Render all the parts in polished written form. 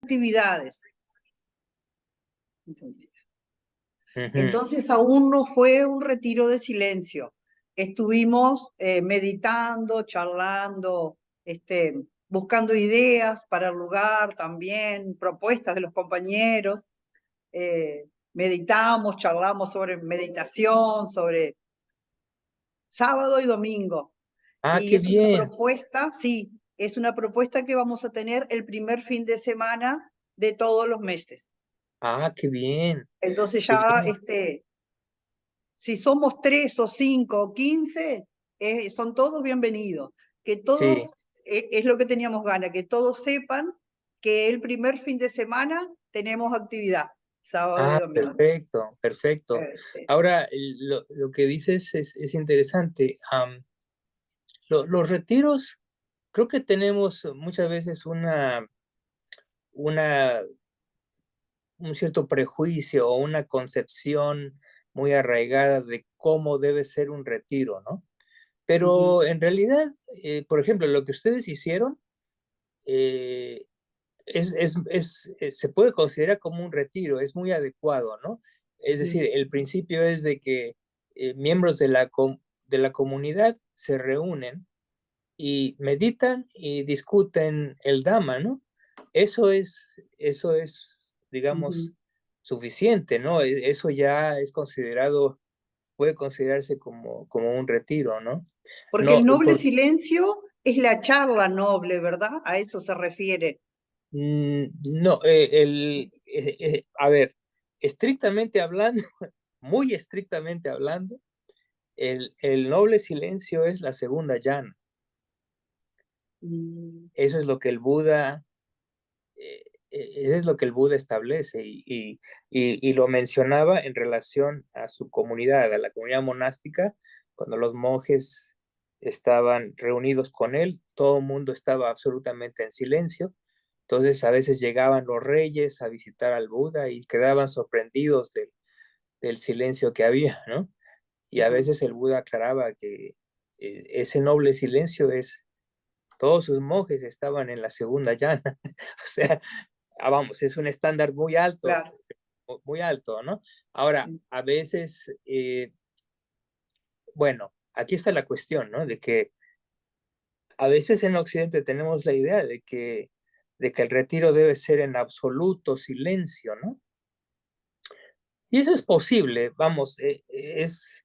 actividades. Ujú. Entonces aún no fue un retiro de silencio. Estuvimos meditando, charlando, buscando ideas para el lugar también, propuestas de los compañeros. Meditamos, charlamos sobre meditación, sobre sábado y domingo. Ah, Y qué es una bien. propuesta, sí, es una propuesta que vamos a tener el primer fin de semana de todos los meses. Ah, qué bien. Entonces Qué ya, bien. si somos 3 o 5 o 15, son todos bienvenidos. Que todos, Sí. es lo que teníamos ganas, que todos sepan que el primer fin de semana tenemos actividad, sábado y Ah, domingo. perfecto, perfecto. Este, Ahora, lo que dices es interesante. Los retiros, creo que tenemos muchas veces una, un cierto prejuicio o una concepción muy arraigada de cómo debe ser un retiro, ¿no? ujú, Pero en realidad, por ejemplo, lo que ustedes hicieron eh, se puede considerar como un retiro, es muy adecuado, ¿no? Es ujú. decir, el principio es de que miembros de la comunidad se reúnen y meditan y discuten el Dhamma, ¿no? Eso es, digamos, Ujú. suficiente, ¿no? Eso ya es considerado, puede considerarse como un retiro, ¿no? Porque No, el noble silencio es la charla noble, ¿verdad? A eso se refiere. no, a ver, estrictamente hablando, muy estrictamente hablando, el noble silencio es la segunda llana. Mm, Eso es lo que el Buda eso es lo que el Buda establece y lo mencionaba en relación a su comunidad, a la comunidad monástica, cuando los monjes estaban reunidos con él, todo el mundo estaba absolutamente en silencio, entonces a veces llegaban los reyes a visitar al Buda y quedaban sorprendidos del silencio que había, ¿no? Y a ujú. veces el Buda aclaraba que ese noble silencio es, todos sus monjes estaban en la segunda llana, o sea, vamos, es un estándar Claro. muy alto, ¿no? Ahora, Sí. a veces, bueno, aquí está la cuestión, ¿no? De que a veces en Occidente tenemos la idea de que el retiro debe ser en absoluto silencio, ¿no? Y eso es posible, vamos, es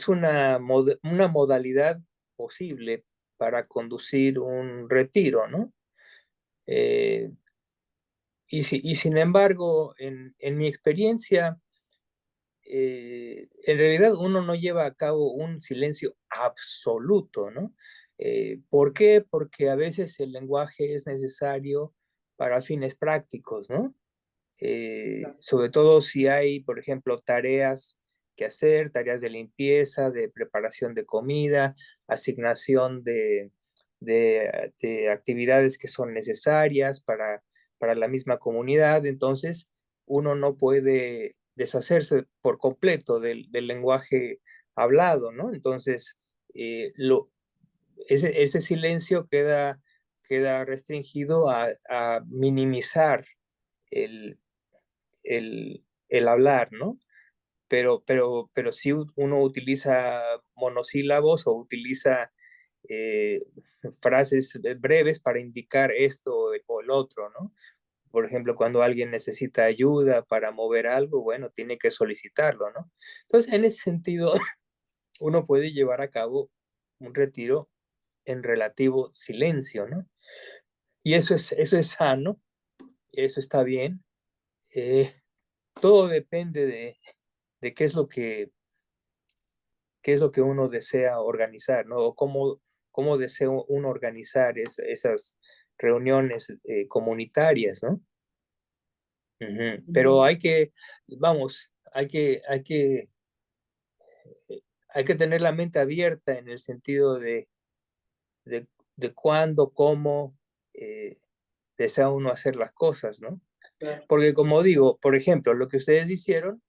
una modalidad posible para conducir un retiro, ¿no? Eh, y sin embargo, en mi experiencia, en realidad uno no lleva a cabo un silencio absoluto, ¿no? ¿Por qué? Porque a veces el lenguaje es necesario para fines prácticos, ¿no? Claro. Sobre todo si hay, por ejemplo, tareas que hacer, tareas de limpieza, de preparación de comida, asignación de actividades que son necesarias para la misma comunidad. Entonces, uno no puede deshacerse por completo del lenguaje hablado, ¿no? Entonces, eh, lo, ese silencio queda restringido a minimizar el, el hablar, ¿no? Pero si uno utiliza monosílabos o utiliza eh, frases breves para indicar esto o el otro, ¿no? Por ejemplo, cuando alguien necesita ayuda para mover algo, bueno, tiene que solicitarlo, ¿no? Entonces, en ese sentido, uno puede llevar a cabo un retiro en relativo silencio, ¿no? Y eso es sano, eso está bien. Eh, todo depende de qué es lo que uno desea organizar, ¿no? O cómo desea uno organizar esas reuniones comunitarias, ¿no? Ujú. Pero Ujú. hay que, vamos, hay que tener la mente abierta en el sentido de cuándo, cómo eh, desea uno hacer las cosas, ¿no? Claro. Porque como digo, por ejemplo, lo que ustedes hicieron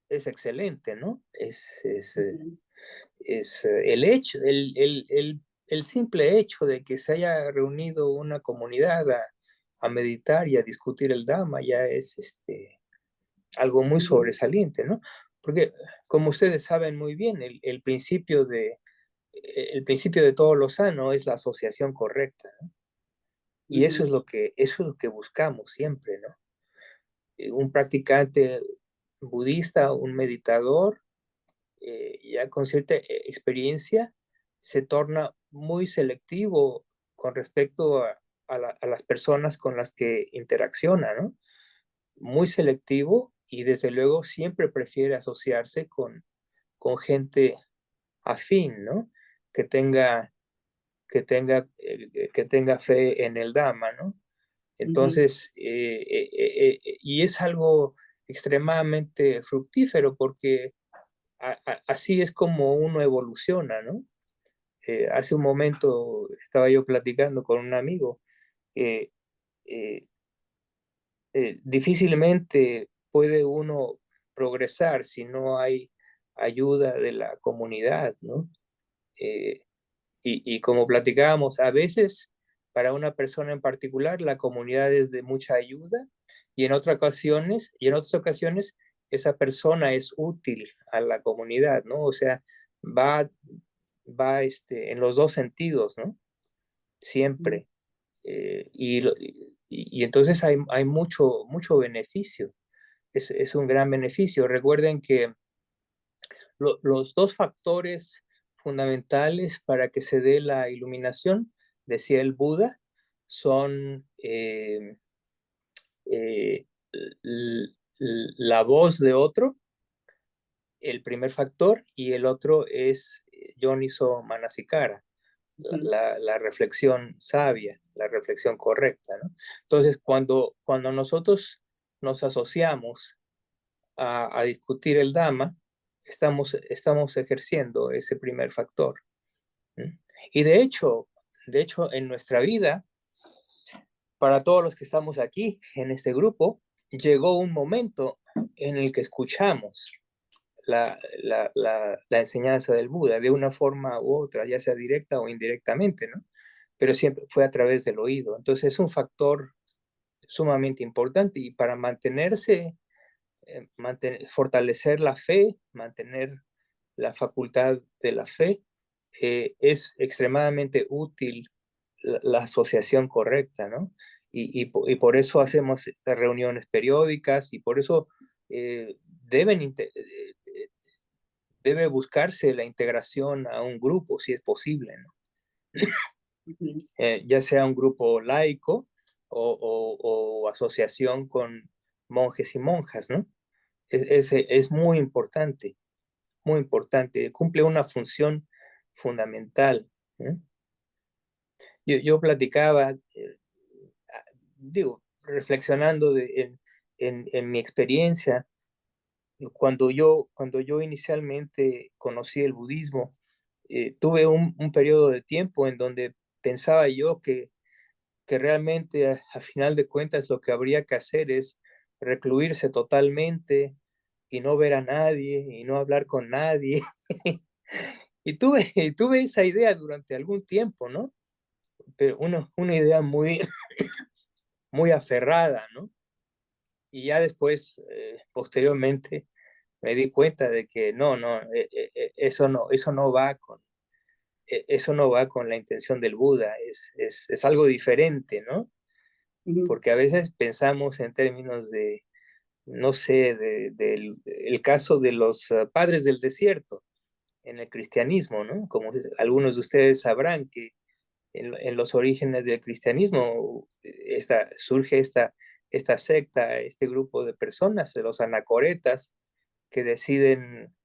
es excelente, ¿no? Ujú. Es el simple hecho de que se haya reunido una comunidad a meditar y a discutir el Dhamma ya es algo muy ujú, sobresaliente, ¿no? Porque, como ustedes saben muy bien, el principio de todo lo sano es la asociación correcta, ¿no? Y ujú, eso es lo que buscamos siempre, ¿no? Un practicante budista, un meditador, ya con cierta experiencia, se torna muy selectivo con respecto a las personas con las que interacciona, ¿no? Muy selectivo y desde luego siempre prefiere asociarse con gente afín, ¿no? Que tenga, que tenga fe en el Dhamma, ¿no? ujú, Entonces, y es algo extremadamente fructífero porque así es como uno evoluciona, ¿no? Hace un momento estaba yo platicando con un amigo que eh, difícilmente puede uno progresar si no hay ayuda de la comunidad, ¿no? Eh, y como platicábamos, a veces para una persona en particular la comunidad es de mucha ayuda y en otras ocasiones esa persona es útil a la comunidad, ¿no? O sea, va, en los dos sentidos, ¿no? ujú, Siempre. Y entonces hay mucho beneficio. Es un gran beneficio. Recuerden que los dos factores fundamentales para que se dé la iluminación, decía el Buda, son eh, la voz de otro, el primer factor, y el otro es Yoniso Manasikara, ujú, la reflexión sabia, la reflexión correcta, ¿no? Entonces, cuando nosotros nos asociamos a discutir el Dhamma, estamos ejerciendo ese primer factor. ¿Mm? Y de hecho, en nuestra vida, para todos los que estamos aquí en este grupo, llegó un momento en el que escuchamos la enseñanza del Buda de una forma u otra, ya sea directa o indirectamente, ¿no? Pero siempre fue a través del oído. Entonces es un factor sumamente importante y para fortalecer la fe, mantener la facultad de la fe, es extremadamente útil la asociación correcta, ¿no? Y por eso hacemos estas reuniones periódicas y por eso eh, deben debe buscarse la integración a un grupo, si es posible, ¿no? ujú, Ya sea un grupo laico o asociación con monjes y monjas, ¿no? Es muy importante, cumple una función fundamental. ¿Eh? Yo platicaba, digo, reflexionando en mi experiencia, cuando yo inicialmente conocí el budismo, tuve un periodo de tiempo en donde pensaba yo que realmente a final de cuentas lo que habría que hacer es recluirse totalmente y no ver a nadie y no hablar con nadie. Tuve esa idea durante algún tiempo, ¿no? Pero una idea muy aferrada, ¿no? Y ya después, posteriormente, me di cuenta de que no, eso no va con la intención del Buda, es algo diferente, ¿no? ujú, Porque a veces pensamos en términos no sé, el caso de los padres del desierto en el cristianismo, ¿no? Como algunos de ustedes sabrán que en los orígenes del cristianismo surge esta secta, este grupo de personas, los anacoretas, que deciden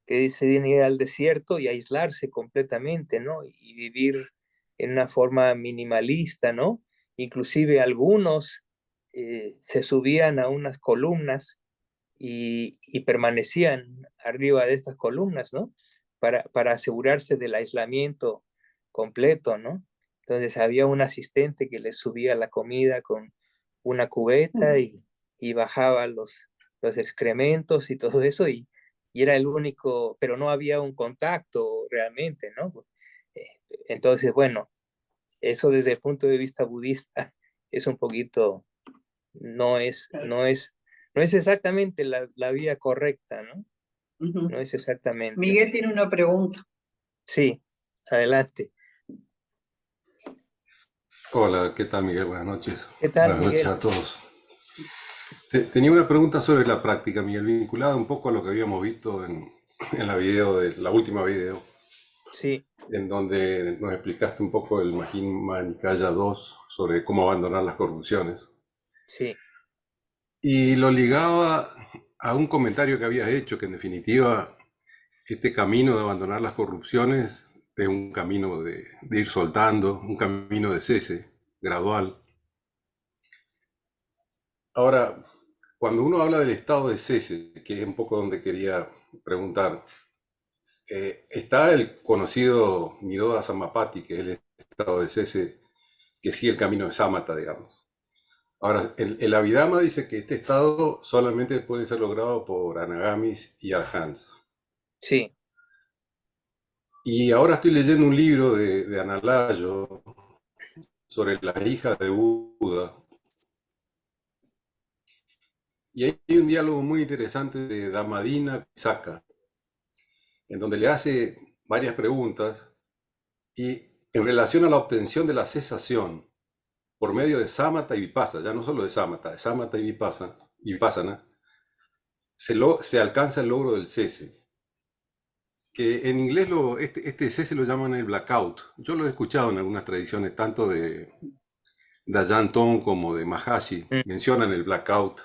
ir al desierto y aislarse completamente, ¿no? Y vivir en una forma minimalista, ¿no? Inclusive algunos se subían a unas columnas y permanecían arriba de estas columnas, ¿no? Para asegurarse del aislamiento completo, ¿no? Entonces había un asistente que les subía la comida con una cubeta ujú, y bajaba los excrementos y todo eso y era el único, pero no había un contacto realmente, ¿no? Eh, Entonces, bueno, eso desde el punto de vista budista es un poquito, no es exactamente la vía correcta, ¿no? Ujú. No es exactamente. Miguel tiene una pregunta. Sí, adelante. Hola, ¿qué tal, Miguel? Buenas noches. ¿Qué tal, Buenas noches Miguel? a todos. Tenía una pregunta sobre la práctica, Miguel, vinculada un poco a lo que habíamos visto en la última video, Sí, en donde nos explicaste un poco el Majjhima Nikaya 2 sobre cómo abandonar las corrupciones. sí, Y lo ligaba a un comentario que habías hecho, que en definitiva este camino de abandonar las corrupciones es un camino de ir soltando, un camino de cese gradual. Ahora, cuando uno habla del estado de cese, que es un poco donde quería preguntar, está el conocido Nirodha Samapati, que es el estado de cese que sigue el camino de Samatha, digamos. Ahora, el Abhidhamma dice que este estado solamente puede ser logrado por anagamis y arhants. sí, Y ahora estoy leyendo un libro de Analayo sobre la hija de Buda, y hay un diálogo muy interesante de Dhammadina Saka, en donde le hace varias preguntas y en relación a la obtención de la cesación por medio de samatha y vipassana, ya no solo de samatha y vipassana, se alcanza el logro del cese, que en inglés este cese lo llaman el blackout. Yo lo he escuchado en algunas tradiciones, tanto de Dayan Tong como de Mahashi, mm, mencionan el blackout,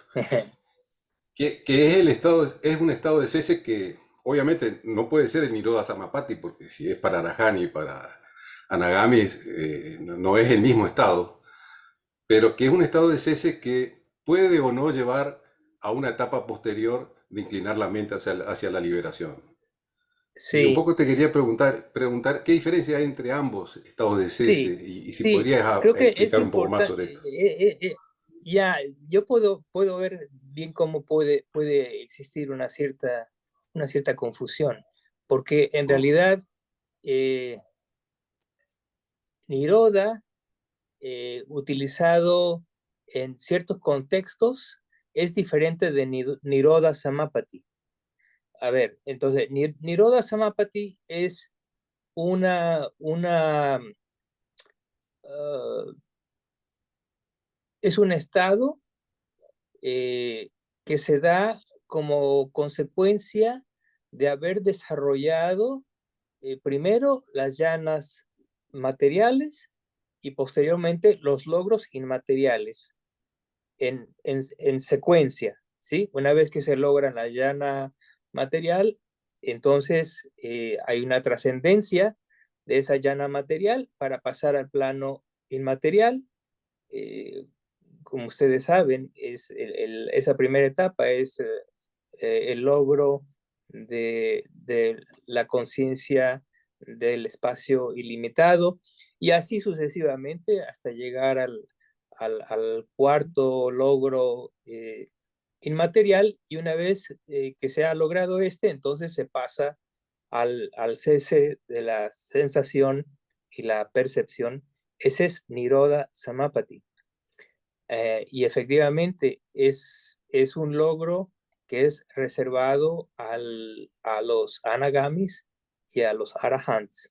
que es un estado de cese que obviamente no puede ser el Nirodha Samapati, porque si es para Arahani y para Anagami no es el mismo estado, pero que es un estado de cese que puede o no llevar a una etapa posterior de inclinar la mente hacia la liberación. Y un sí, poco te quería preguntar qué diferencia hay entre ambos estados de cese sí, y si sí. podrías Creo que es explicar un poco más importante. sobre esto. Ya, yo puedo ver bien cómo puede existir una cierta confusión, porque en realidad eh, Niroda, utilizado en ciertos contextos, es diferente de Niroda Samapati. A ver, entonces, Niroda Samapati es una uh, es un estado eh, que se da como consecuencia de haber desarrollado primero las llanas materiales y posteriormente los logros inmateriales en secuencia, ¿sí? Una vez que se logra la llana material, entonces hay una trascendencia de esa llana material para pasar al plano inmaterial. eh, Como ustedes saben, esa primera etapa es el logro de la conciencia del espacio ilimitado y así sucesivamente hasta llegar al cuarto logro inmaterial y una vez que se ha logrado entonces se pasa al cese de la sensación y la percepción. Ese es Nirodha Samapati. Y efectivamente es un logro que es reservado a los anagamis y a los arahants.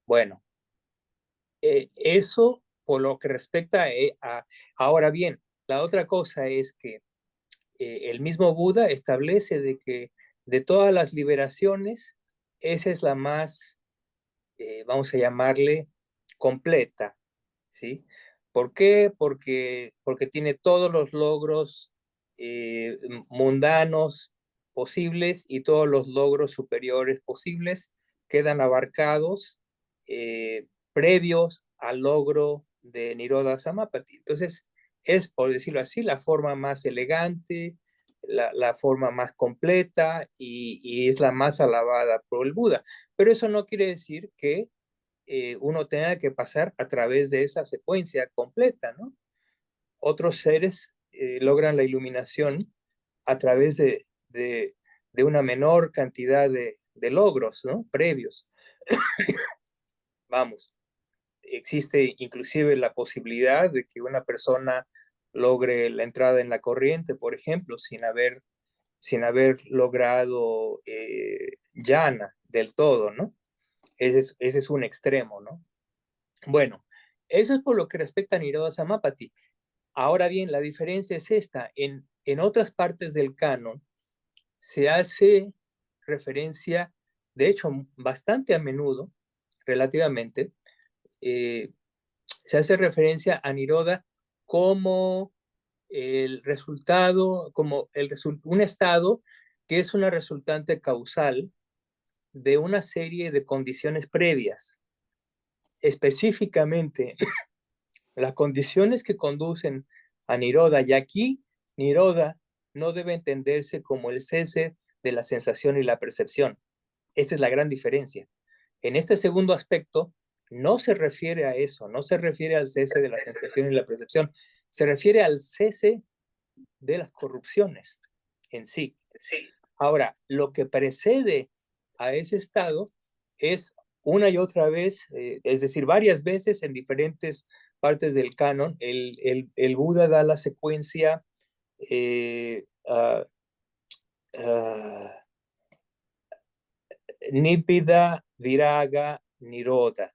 Bueno, eso por lo que respecta ahora bien, la otra cosa es que el mismo Buda establece de que de todas las liberaciones, esa es la más, vamos a llamarle, completa, ¿sí? ¿Por qué? Porque tiene todos los logros mundanos posibles y todos los logros superiores posibles quedan abarcados previos al logro de Nirodha Samapati. Entonces, es, por decirlo así, la forma más elegante, la forma más completa y es la más alabada por el Buda. Pero eso no quiere decir que uno tenga que pasar a través de esa secuencia completa, ¿no? Otros seres logran la iluminación a través de una menor cantidad de logros, ¿no? Previos. Vamos. existe inclusive la posibilidad de que una persona logre la entrada en la corriente, por ejemplo, sin haber logrado llana del todo, ¿no? Ese es un extremo, ¿no? Bueno, eso es por lo que respecta a Nirodha Samapati. Ahora bien, la diferencia es esta. En otras partes del canon se hace referencia, de hecho, bastante a menudo, relativamente, se hace referencia a Nirodha como el resultado, como un estado que es una resultante causal de una serie de condiciones previas. Específicamente, las condiciones que conducen a Nirodha, y aquí Nirodha no debe entenderse como el cese de la sensación y la percepción. Esa es la gran diferencia. En este segundo aspecto, no se refiere a eso, no se refiere al cese de la sensación y la percepción, se refiere al cese de las corrupciones en sí. Ahora, lo que precede a ese estado es una y otra vez, es decir, varias veces en diferentes partes del canon, el Buda da la secuencia Nibbida, Viraga, Nirodha.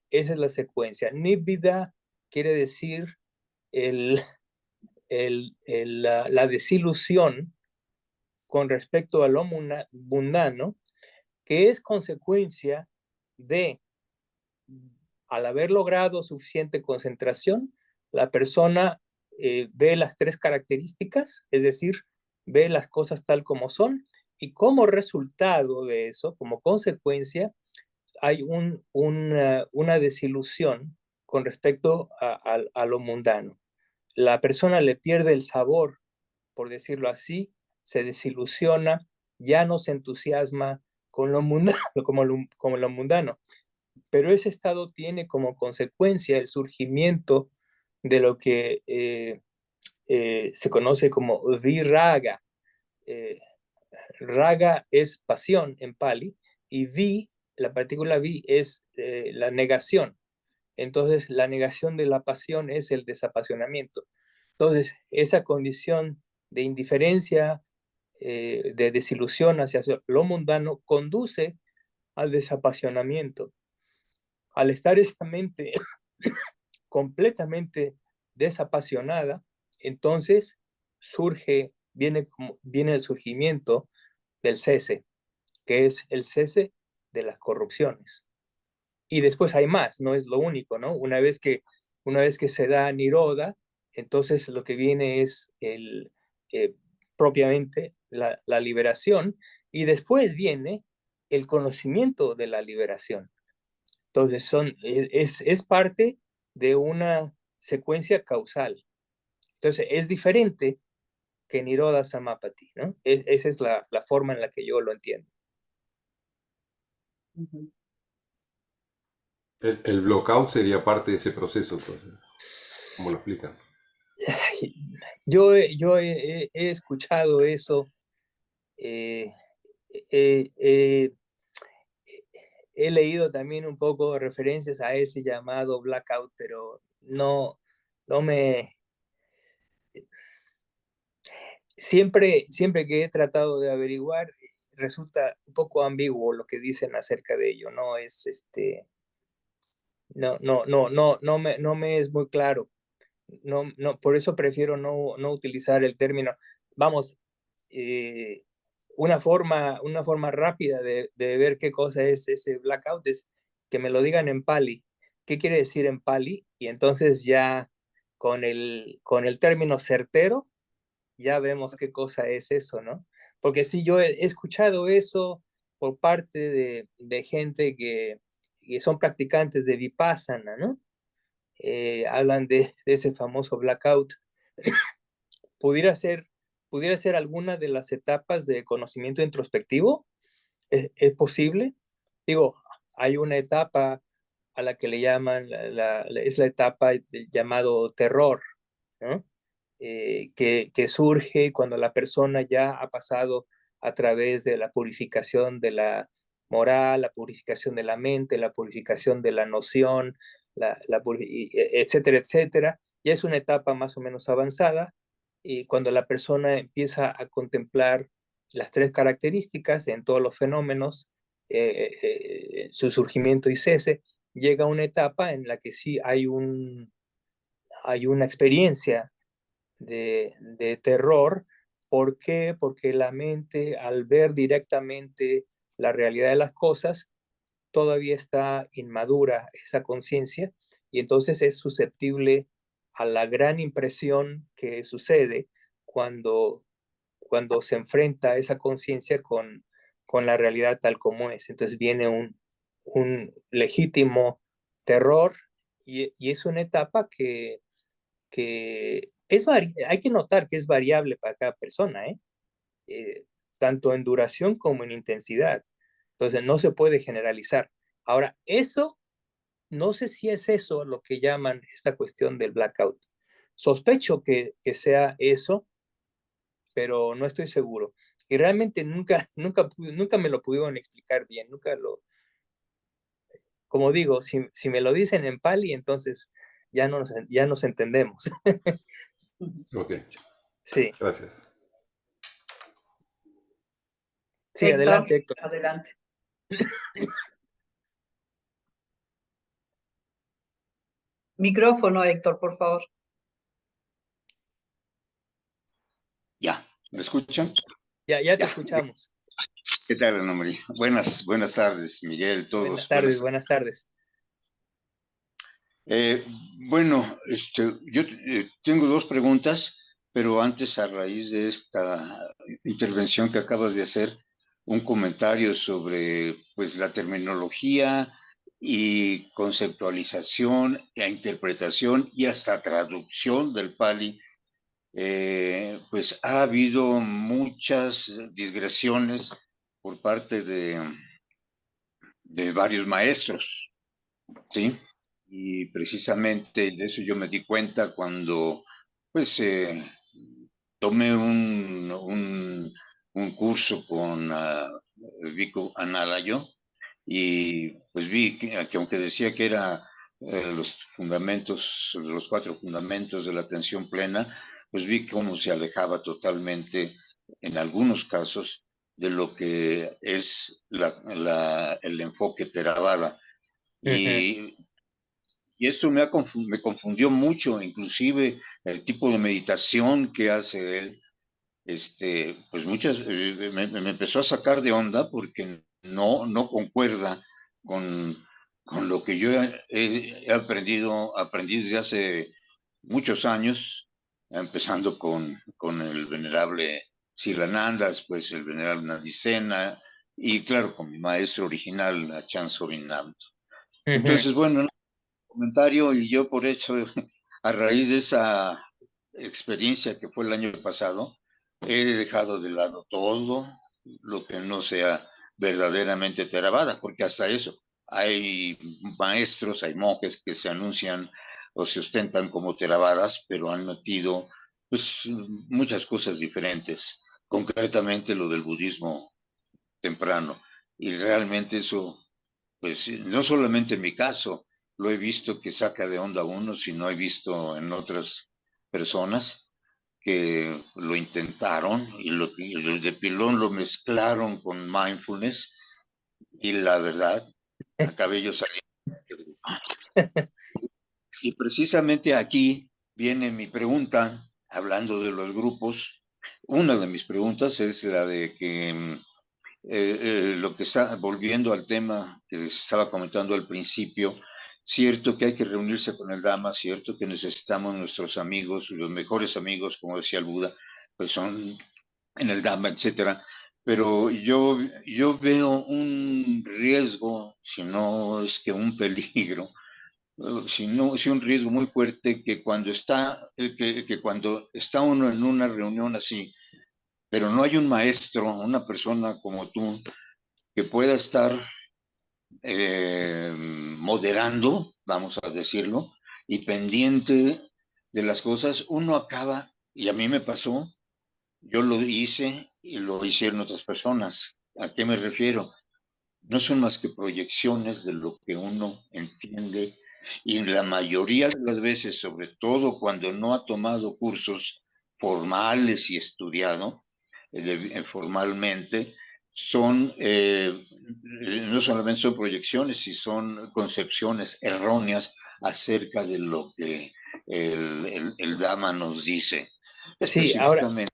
Esa es la secuencia. Nibbida quiere decir la desilusión con respecto a lo mundano, que es consecuencia de, al haber logrado suficiente concentración, la persona ve las tres características, es decir, ve las cosas tal como son, y como resultado de eso, como consecuencia, hay una desilusión con respecto a lo mundano. La persona le pierde el sabor, por decirlo así, se desilusiona, ya no se entusiasma con lo mundano, como lo mundano. Pero ese estado tiene como consecuencia el surgimiento de lo que se conoce como viraga. Raga es pasión en Pali y la partícula vi es la negación. Entonces, la negación de la pasión es el desapasionamiento. Entonces, esa condición de indiferencia, de desilusión hacia lo mundano, conduce al desapasionamiento. Al estar esta mente completamente desapasionada, entonces viene el surgimiento del cese, que es el cese de las corrupciones. Y después hay más, no es lo único, ¿no? Una vez que se da Nirodha, entonces lo que viene es propiamente la liberación, y después viene el conocimiento de la liberación. Entonces es parte de una secuencia causal. Entonces es diferente que Nirodha Samapati, ¿no? Esa es la forma en la que yo lo entiendo. El blockout sería parte de ese proceso, entonces, ¿cómo lo explican? Yo he escuchado eso, he leído también un poco referencias a ese llamado blackout, pero no me... Siempre que he tratado de averiguar, resulta un poco ambiguo lo que dicen acerca de ello, no es no me es muy claro. Por eso prefiero no utilizar el término. Vamos, una forma rápida de ver qué cosa es ese blackout es que me lo digan en Pali. ¿Qué quiere decir en Pali? Y entonces ya con el término certero, ya vemos qué cosa es eso, ¿no? Porque sí, yo he escuchado eso por parte de gente que son practicantes de Vipassana, ¿no? Hablan de ese famoso blackout. ¿Pudiera ser alguna de las etapas de conocimiento introspectivo? ¿Es posible? Digo, hay una etapa a la que le llaman, es la etapa del llamado terror, ¿no? Que surge cuando la persona ya ha pasado a través de la purificación de la moral, la purificación de la mente, la purificación de la noción, etcétera, etcétera. Ya es una etapa más o menos avanzada, y cuando la persona empieza a contemplar las tres características en todos los fenómenos, su surgimiento y cese, llega a una etapa en la que sí hay una experiencia de terror. ¿Por qué? Porque la mente, al ver directamente la realidad de las cosas, todavía está inmadura esa conciencia, y entonces es susceptible a la gran impresión que sucede cuando, cuando se enfrenta esa conciencia con la realidad tal como es. Entonces viene un legítimo terror, y es una etapa que hay que notar que es variable para cada persona, ¿eh? Eh, Tanto en duración como en intensidad. Entonces no se puede generalizar. Ahora, eso, no sé si es eso lo que llaman esta cuestión del blackout. Sospecho que sea eso, pero no estoy seguro. Y realmente nunca me lo pudieron explicar bien, nunca lo, como digo, si me lo dicen en Pali, entonces ya nos entendemos. Ok, Sí, gracias. sí, Héctor, adelante, Héctor. adelante. Micrófono, Héctor, por favor. Ya, ¿me escuchan? Ya te Ya. escuchamos. ¿Qué tal, Ana María? Buenas tardes, Miguel, Buenas todos. tardes, buenas tardes. Eh, bueno, yo tengo dos preguntas, pero antes, a raíz de esta intervención que acabas de hacer, un comentario sobre, pues, la terminología y conceptualización e interpretación y hasta traducción del Pali. Pues ha habido muchas digresiones por parte de varios maestros, ¿sí? Y precisamente de eso yo me di cuenta cuando, pues, tomé un curso con Vico Analayo, y pues vi que aunque decía que era los fundamentos, los cuatro fundamentos de la atención plena, pues vi cómo se alejaba totalmente, en algunos casos, de lo que es el enfoque Theravada. Ujú. Y, y eso me confundió mucho, inclusive el tipo de meditación que hace él, pues me empezó a sacar de onda porque no concuerda con, con lo que yo he aprendí desde hace muchos años, empezando con el venerable Silananda, después el venerable Nadisena, y claro, con mi maestro original, Achan Sorinam. Ujú. Entonces, bueno, un comentario, y yo por hecho, a raíz de esa experiencia que fue el año pasado, he dejado de lado todo lo que no sea verdaderamente Theravada, porque hasta eso, hay maestros, hay monjes que se anuncian o se ostentan como Theravadas, pero han metido, pues, muchas cosas diferentes, concretamente lo del budismo temprano, y realmente eso, pues, no solamente en mi caso, lo he visto que saca de onda a uno, sino he visto en otras personas que lo intentaron y y de pilón lo mezclaron con mindfulness, y la verdad, acabé yo saliendo. Y precisamente aquí viene mi pregunta, hablando de los grupos. Una de mis preguntas es la de que lo que está, volviendo al tema que estaba comentando al principio, cierto que hay que reunirse con el Dhamma, cierto que necesitamos nuestros amigos, los mejores amigos, como decía el Buda, pues son en el Dhamma, etcétera. Pero yo veo un riesgo, si no es que un peligro, si no, si un riesgo muy fuerte, que cuando está uno en una reunión así, pero no hay un maestro, una persona como tú, que pueda estar moderando, vamos a decirlo, y pendiente de las cosas, uno acaba, y a mí me pasó, yo lo hice y lo hicieron otras personas. ¿A qué me refiero? No son más que proyecciones de lo que uno entiende Y la mayoría de las veces, sobre todo cuando no ha tomado cursos formales y estudiado formalmente, son no solamente son proyecciones, sino son concepciones erróneas acerca de lo que el Dhamma nos dice. Sí, ahora, Específicamente,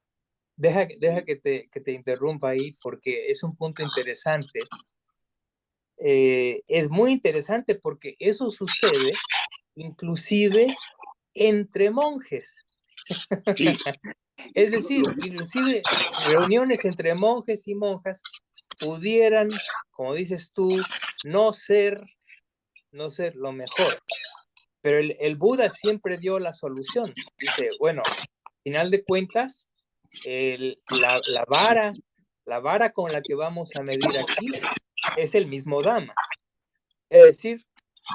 deja que te interrumpa ahí porque es un punto interesante. Es muy interesante porque eso sucede inclusive entre monjes. sí, Es decir, inclusive reuniones entre monjes y monjas pudieran, como dices tú, no ser, no ser lo mejor. Pero el Buda siempre dio la solución. Dice, bueno, final de cuentas, la vara con la que vamos a medir aquí es el mismo Dhamma. Es decir,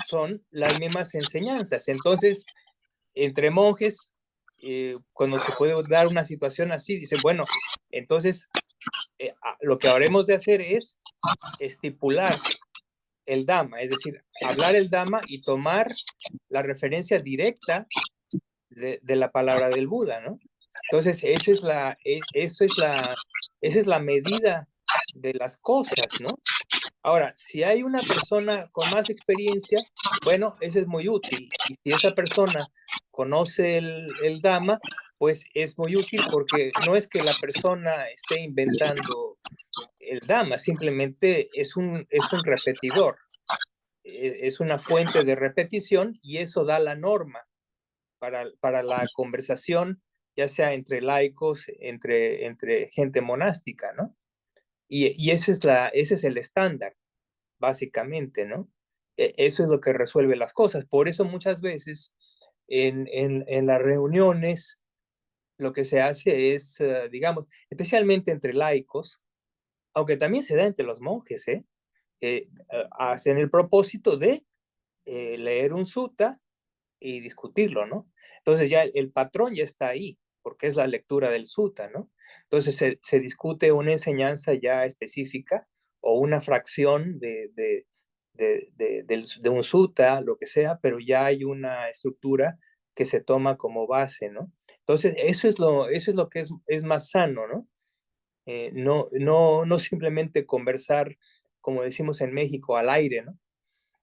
son las mismas enseñanzas. Entonces, entre monjes, cuando se puede dar una situación así, dicen, bueno, entonces lo que habremos de hacer es estipular el Dhamma, es decir, hablar el Dhamma y tomar la referencia directa de la palabra del Buda, ¿no? Entonces, esa es la medida de las cosas, ¿no? Ahora, si hay una persona con más experiencia, bueno, eso es muy útil. Y si esa persona conoce el Dhamma, pues es muy útil porque no es que la persona esté inventando el Dhamma, simplemente es un repetidor, es una fuente de repetición y eso da la norma para la conversación, ya sea entre laicos, entre gente monástica, ¿no? Y ese es el estándar básicamente, ¿no? Eso es lo que resuelve las cosas. Por eso muchas veces en las reuniones lo que se hace es, digamos, especialmente entre laicos, aunque también se da entre los monjes, hacen el propósito de leer un sutta y discutirlo, ¿no? Entonces ya el patrón ya está ahí, porque es la lectura del sutta, ¿no? Entonces se discute una enseñanza ya específica o una fracción de un sutta, lo que sea, pero ya hay una estructura que se toma como base, ¿no? Entonces, eso es lo que es más sano, ¿no? No simplemente conversar, como decimos en México, al aire, ¿no?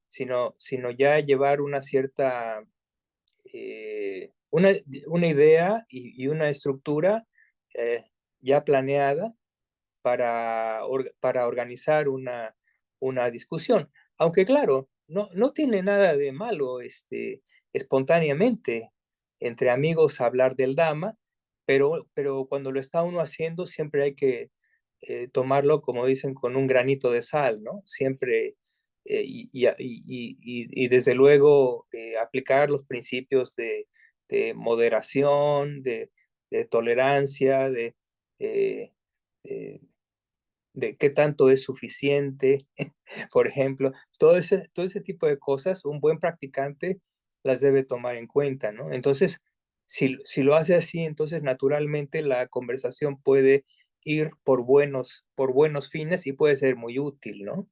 Sino ya llevar una cierta una idea y una estructura eh, ya planeada para organizar una discusión. Aunque claro, no tiene nada de malo espontáneamente entre amigos hablar del Dhamma, pero cuando lo está uno haciendo siempre hay que tomarlo, como dicen, con un granito de sal, ¿no? Siempre y desde luego aplicar los principios de moderación, de tolerancia, eh, eh, de qué tanto es suficiente, por ejemplo, todo ese tipo de cosas, un buen practicante las debe tomar en cuenta, ¿no? Entonces, si lo hace así, entonces naturalmente la conversación puede ir por buenos fines y puede ser muy útil, ¿no?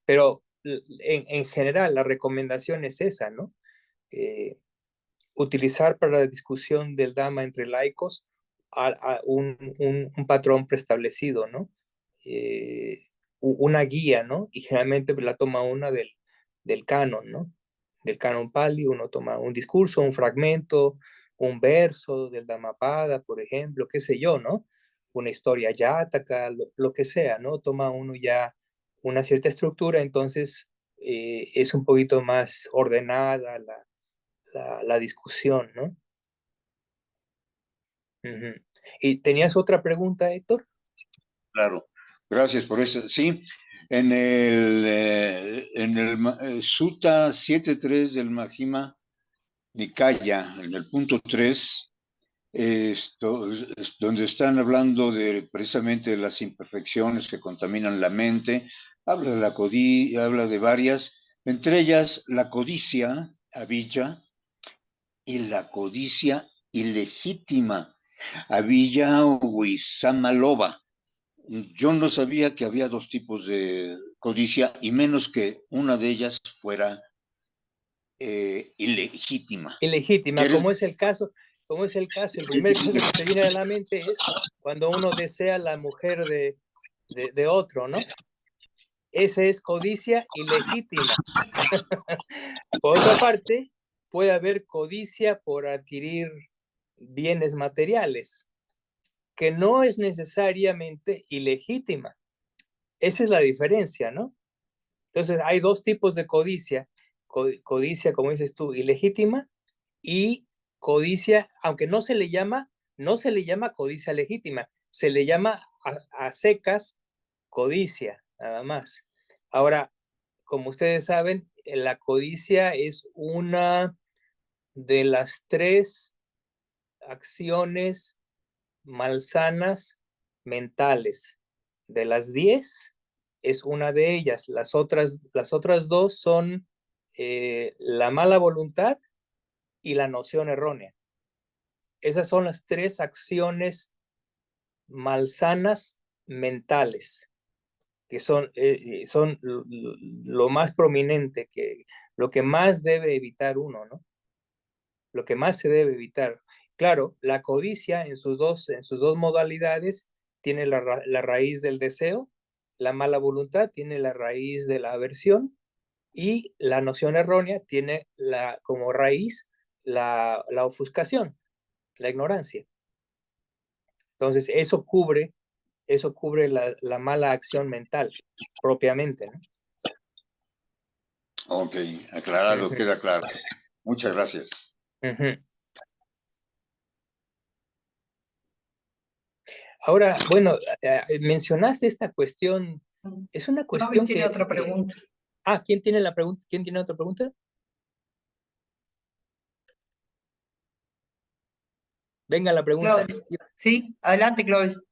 Pero en general la recomendación es esa, ¿no? Eh, Utilizar para la discusión del Dhamma entre laicos un patrón preestablecido, ¿no? Una guía, ¿no? Y generalmente la toma una del canon, ¿no? Del canon Pali, uno toma un discurso, un fragmento, un verso del Dhammapada, por ejemplo, qué sé yo, ¿no? Una historia yátaka, lo que sea, ¿no? Toma uno ya una cierta estructura, entonces es un poquito más ordenada la discusión, ¿no? Ujú. ¿Y tenías otra pregunta, Héctor? claro. Gracias por eso. Sí, en el Sutta 7.3 del Majjhima Nikaya, en el punto 3, esto, es donde están hablando de precisamente de las imperfecciones que contaminan la mente, habla de habla de varias, entre ellas la codicia, avijja, y la codicia ilegítima, avijja visamaloba. Yo no sabía que había dos tipos de codicia y menos que una de ellas fuera ilegítima. Ilegítima, ¿Quieres? como es el caso, el primer caso que se viene a la mente es cuando uno desea la mujer de otro, ¿no? Esa es codicia ilegítima. Por otra parte, puede haber codicia por adquirir bienes materiales, que no es necesariamente ilegítima. Esa es la diferencia, ¿no? Entonces, hay dos tipos de codicia. Codicia, como dices tú, ilegítima, y codicia, aunque no se le llama codicia legítima, se le llama a secas codicia, nada más. Ahora, como ustedes saben, la codicia es una de las 3 acciones malsanas mentales. De las 10 es una de ellas. Las otras 2 son la mala voluntad y la noción errónea. Esas son las 3 acciones malsanas mentales, que son lo más prominente, lo que más debe evitar uno, ¿no? Lo que más se debe evitar. Claro, la codicia en sus dos modalidades tiene la raíz del deseo, la mala voluntad tiene la raíz de la aversión, y la noción errónea tiene como raíz la ofuscación, la ignorancia. Entonces, eso cubre la mala acción mental propiamente, ¿no? Ok, aclarado, queda claro. Muchas gracias. Ahora, bueno, mencionaste esta cuestión. Es una cuestión tiene otra pregunta. ¿Quién tiene la pregunta? ¿Quién tiene otra pregunta? Venga la pregunta. Clovis. Sí, adelante, Clovis.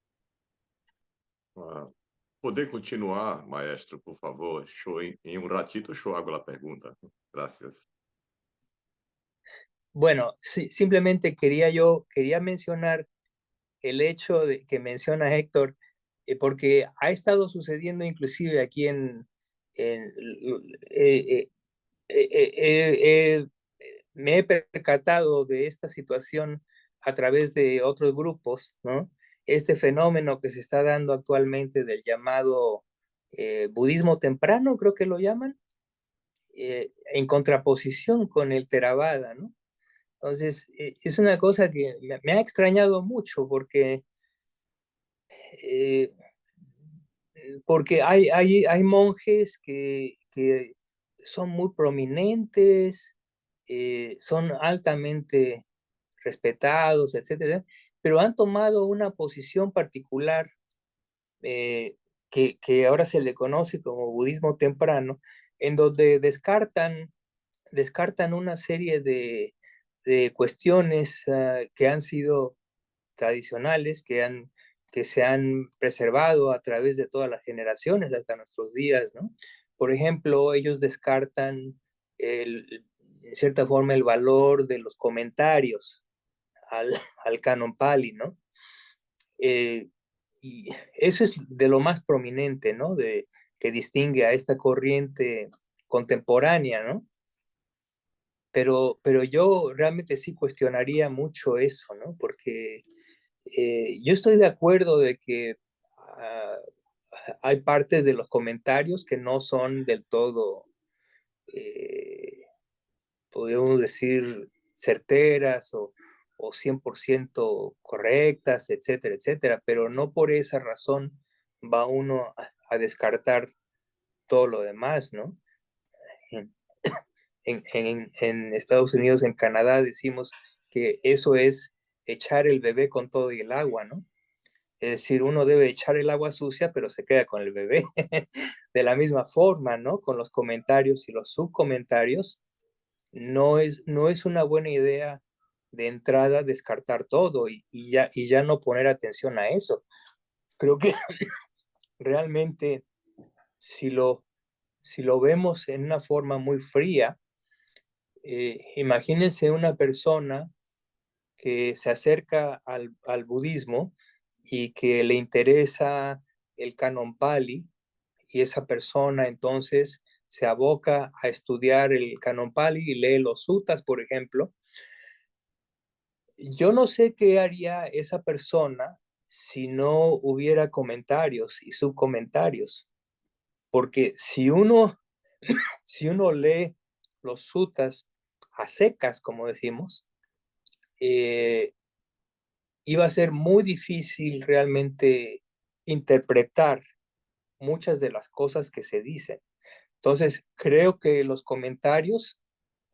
Poder continuar, maestro, por favor? Em ratito yo hago la pregunta. Gracias. Bueno, sí, simplemente quería mencionar el hecho de que menciona Héctor, porque ha estado sucediendo inclusive aquí me he percatado de esta situación a través de otros grupos, ¿no? Este fenómeno que se está dando actualmente del llamado budismo temprano, creo que lo llaman, en contraposición con el Theravada, ¿no? Entonces, es una cosa que me ha extrañado mucho eh, porque hay monjes que son muy prominentes, son altamente respetados, etcétera, pero han tomado una posición particular que ahora se le conoce como budismo temprano, en donde descartan una serie de cuestiones que han sido tradicionales, que se han preservado a través de todas las generaciones hasta nuestros días, ¿no? Por ejemplo, ellos descartan en cierta forma el valor de los comentarios al canon Pali, ¿no? Y eso es de lo más prominente, ¿no? Que distingue a esta corriente contemporánea, ¿no? Pero yo realmente sí cuestionaría mucho eso, ¿no? Porque yo estoy de acuerdo de que hay partes de los comentarios que no son del todo, podríamos decir, certeras o 100% correctas, etcétera, etcétera, pero no por esa razón va uno a descartar todo lo demás, ¿no? En Estados Unidos, en Canadá, decimos que eso es echar el bebé con todo y el agua, ¿no? Es decir, uno debe echar el agua sucia, pero se queda con el bebé. De la misma forma, ¿no? Con los comentarios y los subcomentarios, no es una buena idea de entrada descartar todo y ya no poner atención a eso. Creo que realmente si lo vemos en una forma muy fría, imagínense una persona que se acerca al budismo y que le interesa el canon Pali, y esa persona entonces se aboca a estudiar el Canon Pali y lee los suttas, por ejemplo. Yo no sé qué haría esa persona si no hubiera comentarios y subcomentarios, porque si uno lee los suttas a secas, como decimos, iba a ser muy difícil realmente interpretar muchas de las cosas que se dicen. Entonces, creo que los comentarios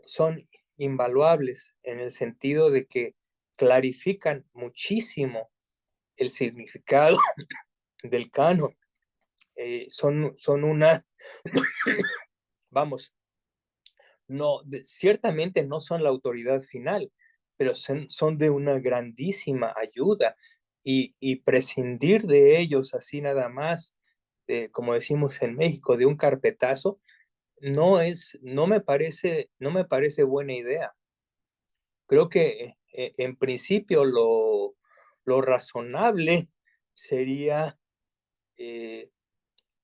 son invaluables en el sentido de que clarifican muchísimo el significado del canon. Son una, vamos, no, ciertamente no son la autoridad final, pero son de una grandísima ayuda y prescindir de ellos así nada más, como decimos en México, de un carpetazo, no me parece buena idea. Creo que en principio lo razonable sería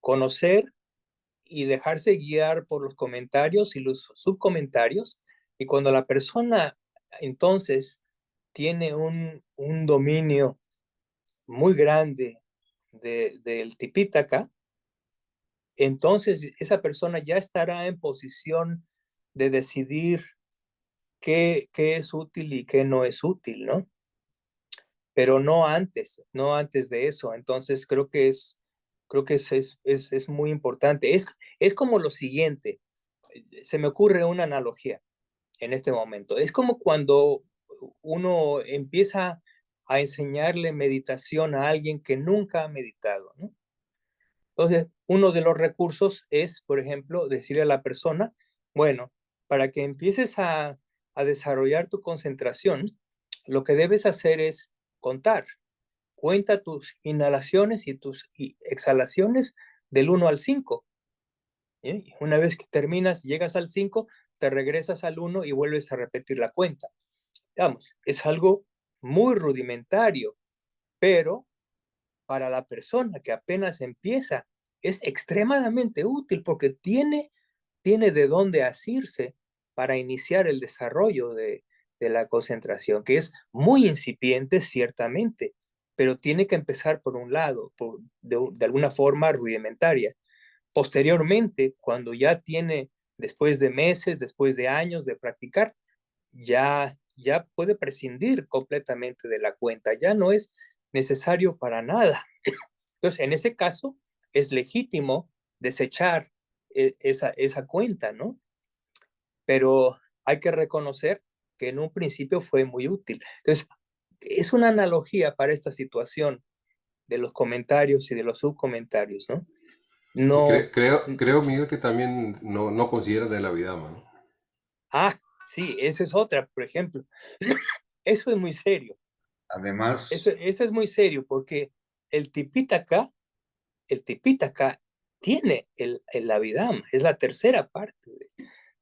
conocer y dejarse guiar por los comentarios y los subcomentarios. Y cuando la persona entonces tiene un dominio muy grande del Tipitaka, entonces esa persona ya estará en posición de decidir qué es útil y qué no es útil, ¿no? Pero no antes de eso. Entonces creo que es muy importante. Es como lo siguiente, se me ocurre una analogía en este momento. Es como cuando uno empieza a enseñarle meditación a alguien que nunca ha meditado, ¿no? Entonces, uno de los recursos es, por ejemplo, decirle a la persona, bueno, para que empieces a desarrollar tu concentración, lo que debes hacer es contar. Cuenta tus inhalaciones y tus exhalaciones del 1 al 5. ¿Sí? Una vez que terminas, llegas al 5, te regresas al 1 y vuelves a repetir la cuenta. Digamos, es algo muy rudimentario, pero para la persona que apenas empieza es extremadamente útil porque tiene de dónde asirse para iniciar el desarrollo de la concentración, que es muy incipiente ciertamente, pero tiene que empezar por un lado, de alguna forma rudimentaria. Posteriormente, cuando ya tiene, después de meses, después de años de practicar, ya puede prescindir completamente de la cuenta, ya no es necesario para nada. Entonces, en ese caso, es legítimo desechar esa cuenta, ¿no? Pero hay que reconocer que en un principio fue muy útil. Entonces, es una analogía para esta situación de los comentarios y de los subcomentarios, ¿no? No, Creo, Miguel, que también no consideran el Abhidhamma, ¿no? Sí, esa es otra, por ejemplo. Eso es muy serio. Además, Eso es muy serio porque el Tipitaka tiene el Abhidhamma, es la tercera parte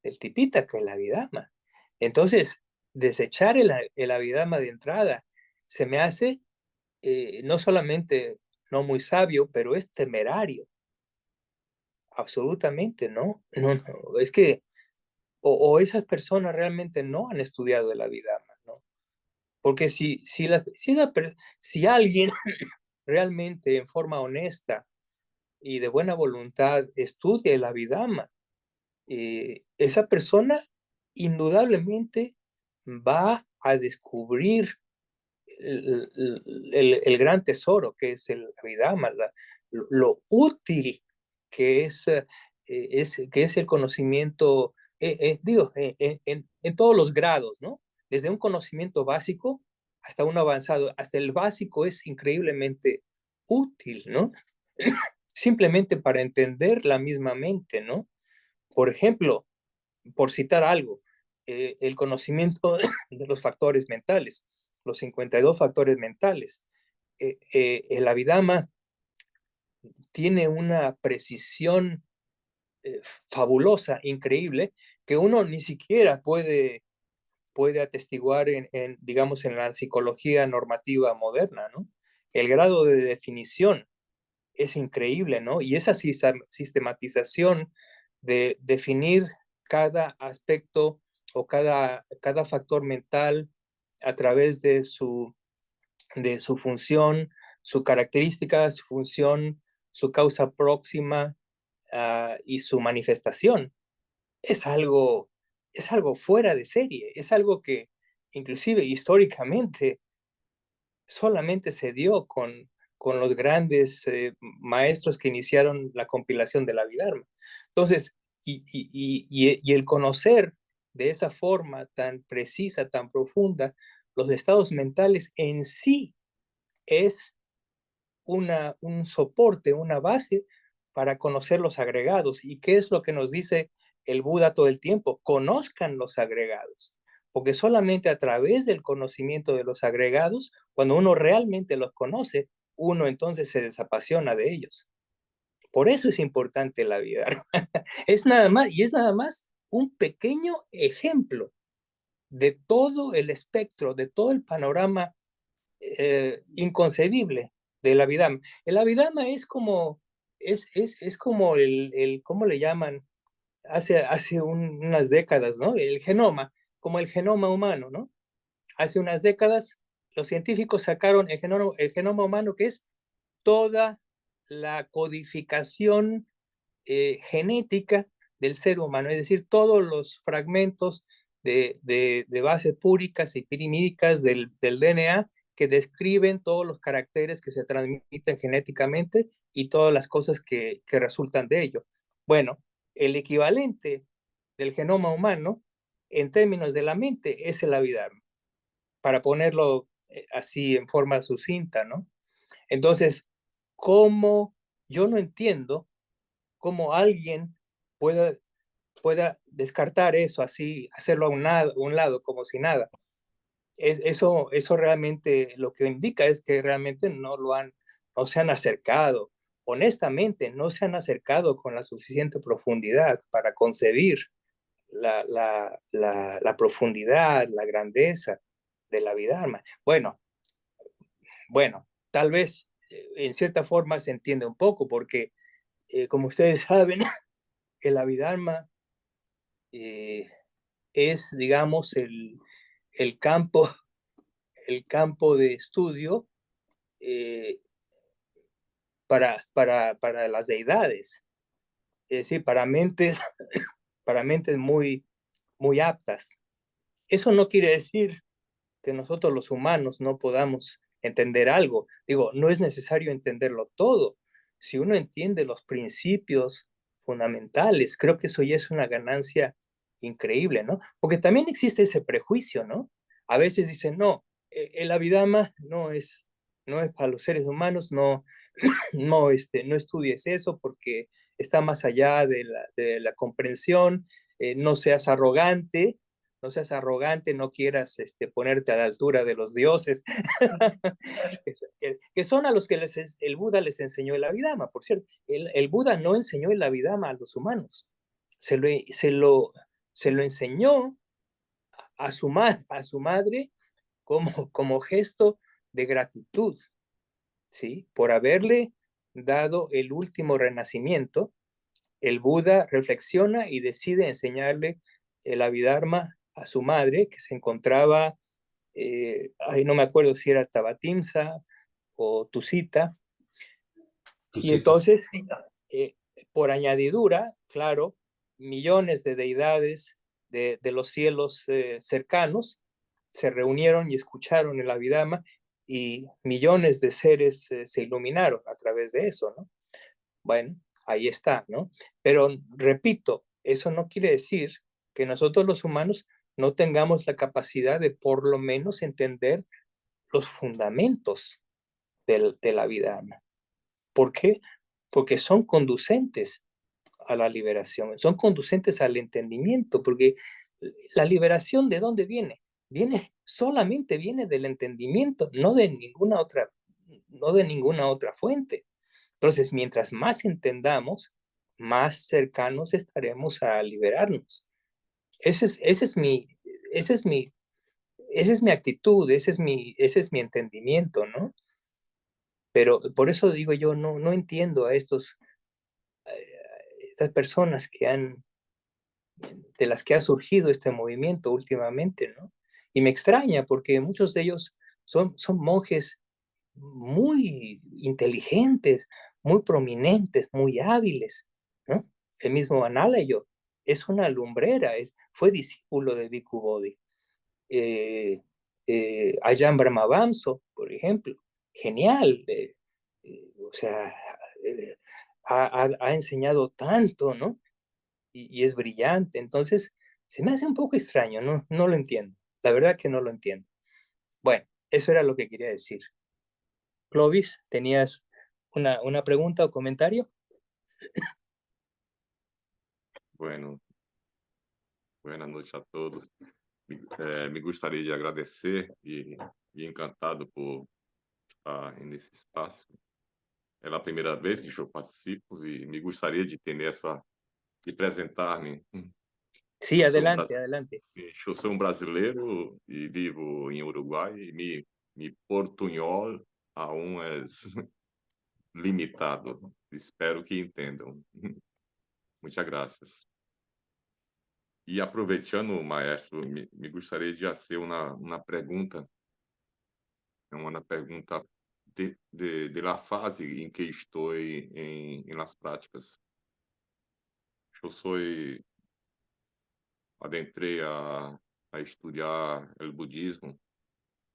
del Tipitaka, el Abhidhamma. Entonces, desechar el Abhidhamma de entrada se me hace no solamente no muy sabio, pero es temerario. Absolutamente, ¿no? No, es que o esas personas realmente no han estudiado el Abhidhamma, ¿no? Porque si alguien realmente en forma honesta y de buena voluntad estudia el Abhidhamma, esa persona indudablemente va a descubrir el gran tesoro que es el Abhidhamma, lo útil que que es el conocimiento, digo, en todos los grados, ¿no? Desde un conocimiento básico hasta un avanzado, hasta el básico es increíblemente útil, ¿no? Simplemente para entender la misma mente, ¿no? Por ejemplo, por citar algo, el conocimiento de los factores mentales, los 52 factores mentales. El Abhidhamma tiene una precisión fabulosa, increíble, que uno ni siquiera puede atestiguar digamos, en la psicología normativa moderna, ¿no? El grado de definición es increíble, ¿no? Y esa sistematización de definir cada aspecto o cada factor mental a través de su función, su característica, su función, su causa próxima y su manifestación. Es algo fuera de serie, es algo que inclusive históricamente solamente se dio con los grandes maestros que iniciaron la compilación de la Abhidharma. Entonces, y el conocer de esa forma tan precisa, tan profunda, los estados mentales en sí es un soporte, una base para conocer los agregados. ¿Y qué es lo que nos dice el Buda todo el tiempo? Conozcan los agregados, porque solamente a través del conocimiento de los agregados, cuando uno realmente los conoce, uno entonces se desapasiona de ellos. Por eso es importante la vida. Es nada más un pequeño ejemplo de todo el espectro, de todo el panorama inconcebible del Abhidhamma. El Abhidhamma es como ¿cómo le llaman? Hace unas décadas, ¿no? El genoma, como el genoma humano, ¿no? Hace unas décadas los científicos sacaron el genoma humano, que es toda la codificación genética del ser humano, es decir, todos los fragmentos de bases púricas y pirimídicas del DNA que describen todos los caracteres que se transmiten genéticamente y todas las cosas que resultan de ello. Bueno, el equivalente del genoma humano en términos de la mente es el Abhidharma, para ponerlo así en forma sucinta, ¿no? Entonces, ¿cómo? Yo no entiendo cómo alguien pueda descartar eso así, hacerlo a un lado como si nada. Eso realmente lo que indica es que realmente no se han acercado, honestamente no se han acercado con la suficiente profundidad para concebir la profundidad, la grandeza de la Abhidharma. Bueno, tal vez en cierta forma se entiende un poco porque, como ustedes saben, el Abhidharma es, digamos, el campo de estudio eh, para las deidades, es decir, para mentes muy, muy aptas. Eso no quiere decir que nosotros los humanos no podamos entender algo. Digo, no es necesario entenderlo todo. Si uno entiende los principios fundamentales, creo que eso ya es una ganancia increíble, ¿no? Porque también existe ese prejuicio, ¿no? A veces dicen, no, el Abhidhamma no es para los seres humanos, no, no estudies eso porque está más allá de la comprensión, no seas arrogante, no quieras ponerte a la altura de los dioses, que son a los que el Buda les enseñó el Abhidhamma, por cierto. El Buda no enseñó el Abhidhamma a los humanos, se lo enseñó a su madre como gesto de gratitud, ¿sí? Por haberle dado el último renacimiento. El Buda reflexiona y decide enseñarle el Abhidharma a su madre, que se encontraba, no me acuerdo si era Tabatimsa o Tusita. Y entonces, por añadidura, claro, millones de deidades de los cielos cercanos se reunieron y escucharon el Abhidhamma y millones de seres se iluminaron a través de eso, ¿no? Bueno, ahí está, ¿no? Pero repito, eso no quiere decir que nosotros los humanos no tengamos la capacidad de por lo menos entender los fundamentos de la vida. ¿Por qué? Porque son conducentes a la liberación, son conducentes al entendimiento, porque la liberación, ¿de dónde viene? Solamente viene del entendimiento, no de ninguna otra fuente. Entonces, mientras más entendamos, más cercanos estaremos a liberarnos. Esa es mi actitud, ese es mi entendimiento, ¿no? Pero por eso digo yo, no entiendo a estos estas personas de las que ha surgido este movimiento últimamente, ¿no? Y me extraña porque muchos de ellos son monjes muy inteligentes, muy prominentes, muy hábiles, ¿no? El mismo Analayo es una lumbrera, fue discípulo de Bhikkhu Bodhi. Ajahn Brahmavamso, por ejemplo, genial, o sea, ha enseñado tanto, ¿no? Y es brillante, entonces se me hace un poco extraño, no lo entiendo, la verdad que no lo entiendo. Bueno, eso era lo que quería decir. Clovis, ¿tenías una pregunta o comentario? Bueno, boa noite a todos. Me gostaria de agradecer e encantado por estar nesse espaço. É a primeira vez que eu participo e me gostaria de ter de apresentar-me. Sí, Eu sou adelante, adelante. sim, eu sou brasileiro e vivo em Uruguai e mi portunhol aún é limitado. Espero que entendam. Muitas graças. E aproveitando, maestro, me gostaria de fazer uma pergunta, uma pergunta de la fase em que estou em las práticas. Eu sou adentrei a estudar o budismo,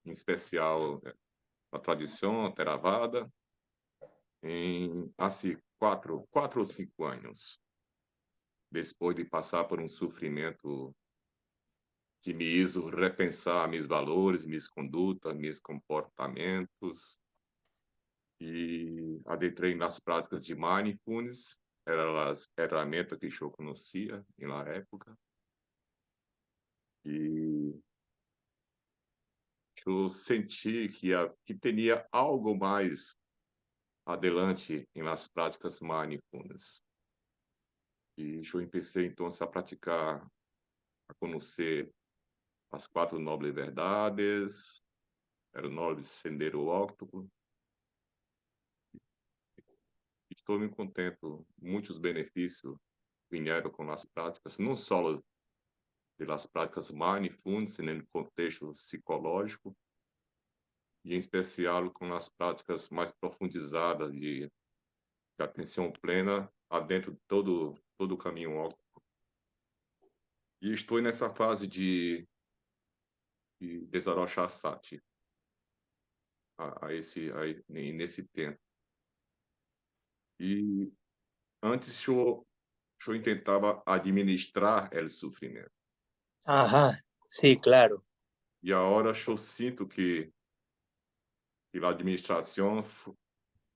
em especial a tradição Theravada, em há 4 ou 5 anos, depois de passar por um sofrimento que me hizo repensar meus valores, minhas condutas, meus comportamentos, e adentrei nas práticas de mindfulness, eram as ferramentas que eu conhecia na época, e eu senti que tinha algo mais adelante nas práticas mindfulness. E eu comecei então a praticar, a conhecer as 4 nobres verdades, era o nobre sendero óctuplo. Estou me contento, muitos benefícios vieram com as práticas, não só pelas práticas mindfulness, no contexto psicológico, e em especial com as práticas mais profundizadas de atenção plena adentro de todo o caminho óptico. E estou nessa fase de Desarocha Sati, nesse tempo. E antes eu tentava administrar o sofrimento. Ajá, sí, claro. E agora eu sinto que a administração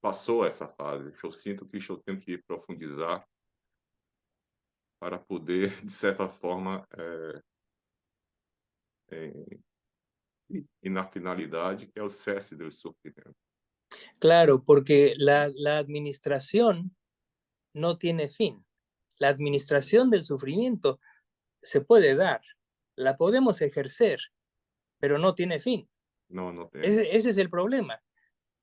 passou essa fase. Eu sinto que eu tenho que profundizar para poder, de certa forma, ir na finalidade, que é o cesse do sofrimento. Claro, porque la administración no tiene fin. La administración del sufrimiento se puede dar, la podemos ejercer, pero no tiene fin. Não tem. Ese es el problema.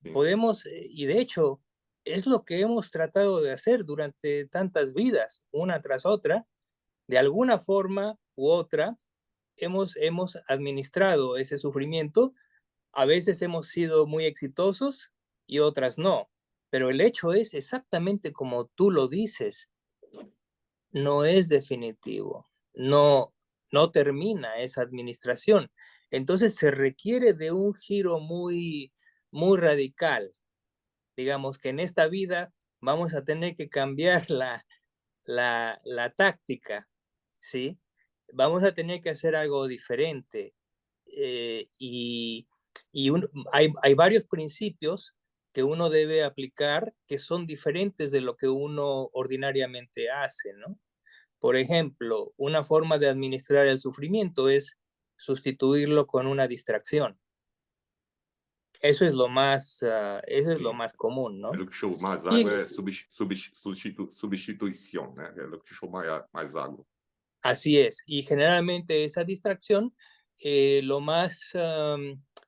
Sim. Podemos, y de hecho, es lo que hemos tratado de hacer durante tantas vidas, una tras otra, de alguna forma u otra, hemos administrado ese sufrimiento. A veces hemos sido muy exitosos y otras no, pero el hecho es exactamente como tú lo dices, no es definitivo, no termina esa administración. Entonces se requiere de un giro muy radical. Digamos que en esta vida vamos a tener que cambiar la táctica, ¿sí? Vamos a tener que hacer algo diferente. Y hay varios principios que uno debe aplicar que son diferentes de lo que uno ordinariamente hace, ¿no? Por ejemplo, una forma de administrar el sufrimiento es sustituirlo con una distracción. Eso es lo más, lo más común, ¿no? O que eu mais água é substituição, né? É o que eu mais água. Así es, y generalmente esa distracción, lo más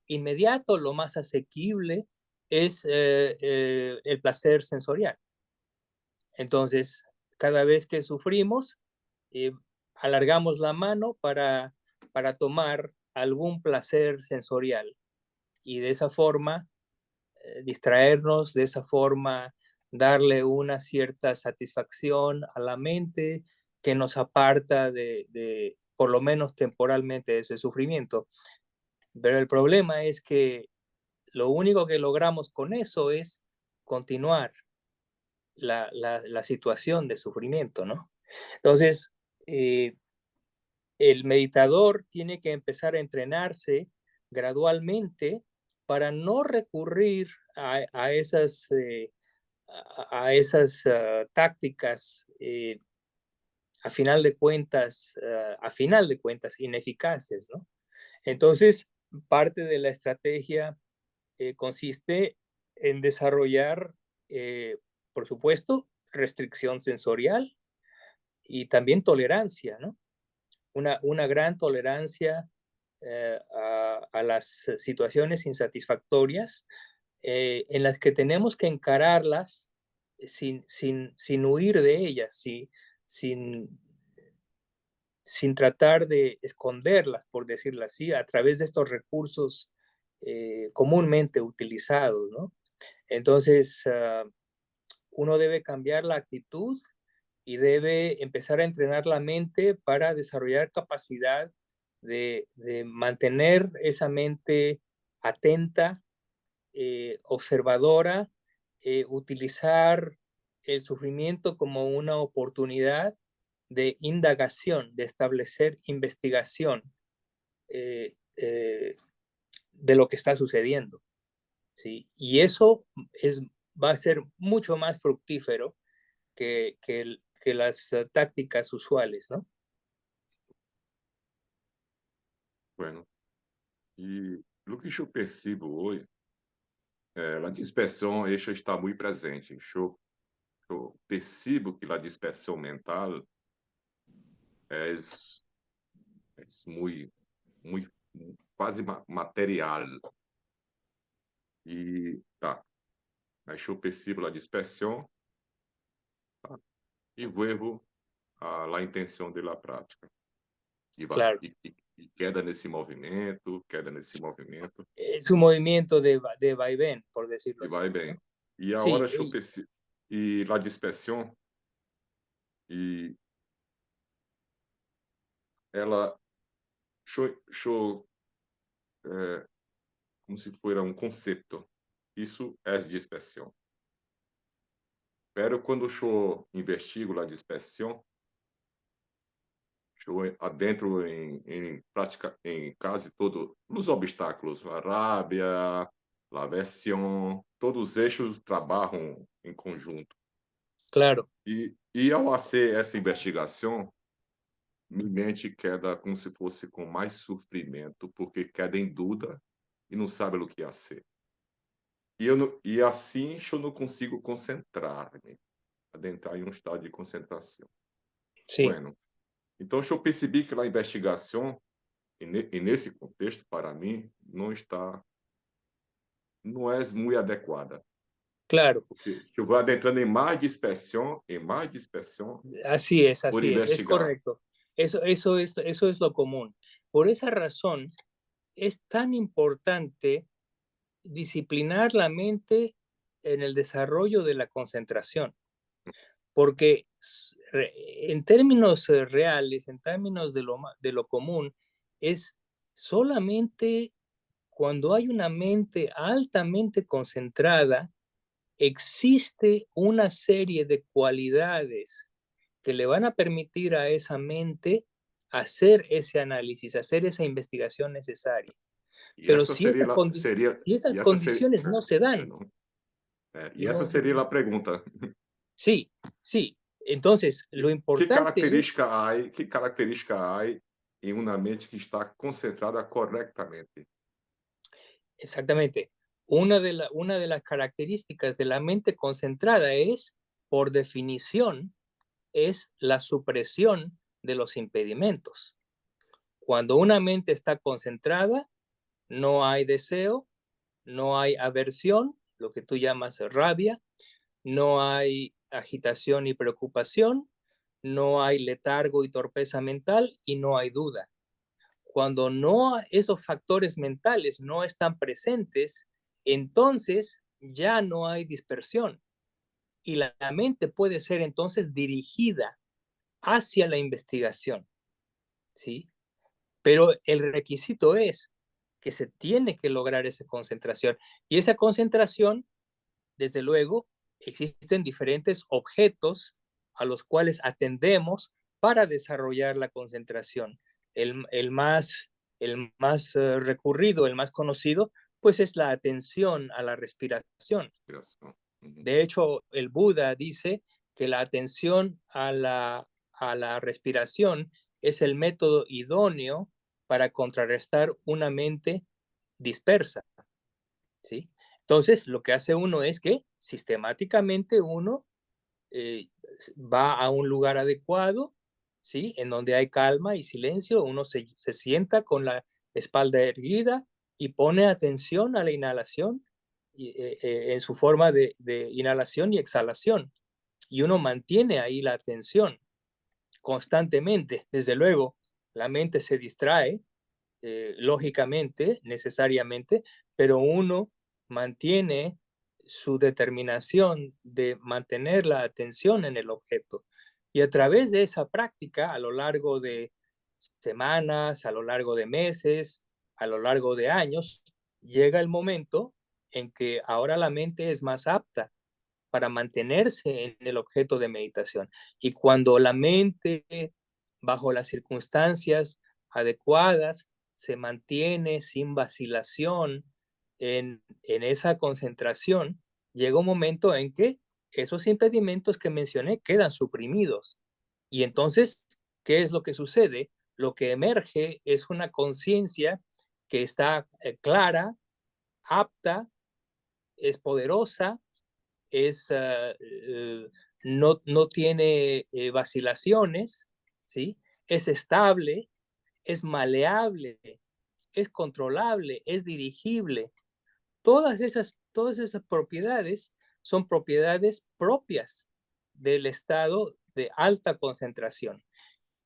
inmediato, lo más asequible es el placer sensorial. Entonces, cada vez que sufrimos, alargamos la mano para tomar algún placer sensorial y de esa forma distraernos, de esa forma darle una cierta satisfacción a la mente que nos aparta por lo menos temporalmente, de ese sufrimiento. Pero el problema es que lo único que logramos con eso es continuar la situación de sufrimiento, ¿no? Entonces, el meditador tiene que empezar a entrenarse gradualmente para no recurrir a esas, tácticas a final de cuentas, ineficaces, ¿no? Entonces, parte de la estrategia consiste en desarrollar, por supuesto, restricción sensorial y también tolerancia, ¿no? Una gran tolerancia a las situaciones insatisfactorias en las que tenemos que encararlas sin huir de ellas, sin, sin tratar de esconderlas, por decirlo así, a través de estos recursos comúnmente utilizados, ¿no? Entonces, uno debe cambiar la actitud y debe empezar a entrenar la mente para desarrollar capacidad de mantener esa mente atenta, observadora, utilizar el sufrimiento como una oportunidad de indagación, de establecer investigación eh, eh, de lo que está sucediendo, ¿sí? Y eso va a ser mucho más fructífero que las tácticas usuales, ¿no? Bueno, e o que eu percebo hoje, a dispersão ela está muito presente. Eu percebo que a dispersão mental é, é muito, quase material. E tá, mas eu percebo a dispersão, tá, e vuelvo a intenção da prática. Claro. E queda nesse movimento, queda nesse movimento. Es un movimiento de vaivén, por decirlo E así. vai bem. ¿No? E a Sí, hora eu percebo, e a dispersão, e ela show como se fosse um conceito. Isso é dispersão. Pero quando eu investigo a dispersão, eu adentro em prática, em quase todos os obstáculos, a rábia, a aversão, todos os eixos trabalham em conjunto. claro. E ao fazer essa investigação, minha mente queda como se fosse com mais sofrimento, porque queda em dúvida e não sabe o que fazer. E assim eu não consigo concentrar-me, adentrar em um estado de concentração. Sí. Bueno, então eu percebi que a investigação, e nesse contexto, para mim, não é muito adequada. Claro. Porque eu vou adentrando em mais dispersão, Así es, por así es investigar. correcto. Eso es lo común. Por esa razón, es tan importante disciplinar la mente en el desarrollo de la concentración, porque en términos reales, en términos de lo común, es solamente cuando hay una mente altamente concentrada, existe una serie de cualidades que le van a permitir a esa mente hacer ese análisis, hacer esa investigación necesaria. E Pero essa si estas condiciones no se dan, e essa seria a pergunta. Sí, sí. Entonces, lo importante que característica há em uma mente que está concentrada corretamente? Exactamente. Una de las características de la mente concentrada es, por definición, es la supresión de los impedimentos. Cuando una mente está concentrada, no hay deseo, no hay aversión, lo que tú llamas rabia, no hay agitación y preocupación, no hay letargo y torpeza mental y no hay duda. Cuando esos factores mentales no están presentes, entonces ya no hay dispersión y la mente puede ser entonces dirigida hacia la investigación, ¿sí? Pero el requisito es que se tiene que lograr esa concentración. Y esa concentración, desde luego, existen diferentes objetos a los cuales atendemos para desarrollar la concentración. El más recurrido, el más conocido, pues es la atención a la respiración. De hecho, el Buda dice que la atención a la respiración es el método idóneo para contrarrestar una mente dispersa, ¿sí? Entonces, lo que hace uno es que sistemáticamente uno va a un lugar adecuado, ¿sí? En donde hay calma y silencio, uno se sienta con la espalda erguida y pone atención a la inhalación en su forma de inhalación y exhalación. Y uno mantiene ahí la atención constantemente. Desde luego, la mente se distrae, lógicamente, necesariamente, pero uno mantiene su determinación de mantener la atención en el objeto. Y a través de esa práctica, a lo largo de semanas, a lo largo de meses, a lo largo de años, llega el momento en que ahora la mente es más apta para mantenerse en el objeto de meditación. Y cuando la mente, bajo las circunstancias adecuadas, se mantiene sin vacilación en esa concentración, llega un momento en que esos impedimentos que mencioné quedan suprimidos. Y entonces, ¿qué es lo que sucede? Lo que emerge es una conciencia que está clara, apta, es poderosa, no tiene vacilaciones, ¿sí? Es estable, es maleable, es controlable, es dirigible. Todas esas propiedades son propiedades propias del estado de alta concentración.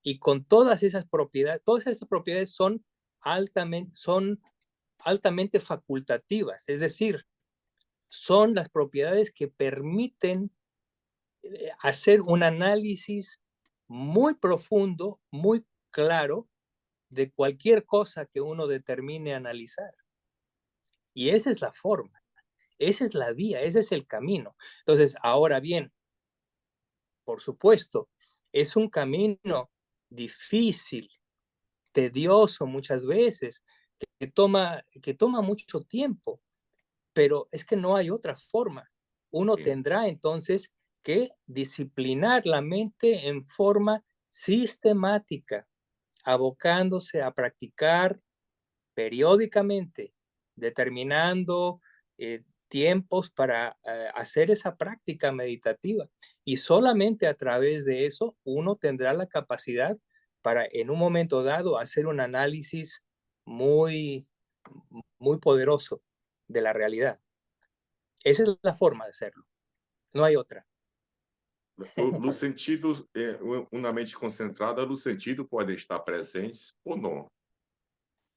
Y con todas esas propiedades son altamente facultativas, es decir, son las propiedades que permiten hacer un análisis muy profundo, muy claro de cualquier cosa que uno determine analizar. Y esa es la forma, esa es la vía, ese es el camino. Entonces, ahora bien, por supuesto, es un camino difícil, tedioso muchas veces, que toma mucho tiempo, pero es que no hay otra forma. Uno tendrá entonces que disciplinar la mente en forma sistemática, abocándose a practicar periódicamente, determinando tiempos para hacer esa práctica meditativa. Y solamente a través de eso uno tendrá la capacidad para en un momento dado hacer un análisis muy, muy poderoso de la realidad. Esa es la forma de hacerlo. No hay otra. Nos sentidos, uma mente concentrada, no sentido podem estar presentes ou não.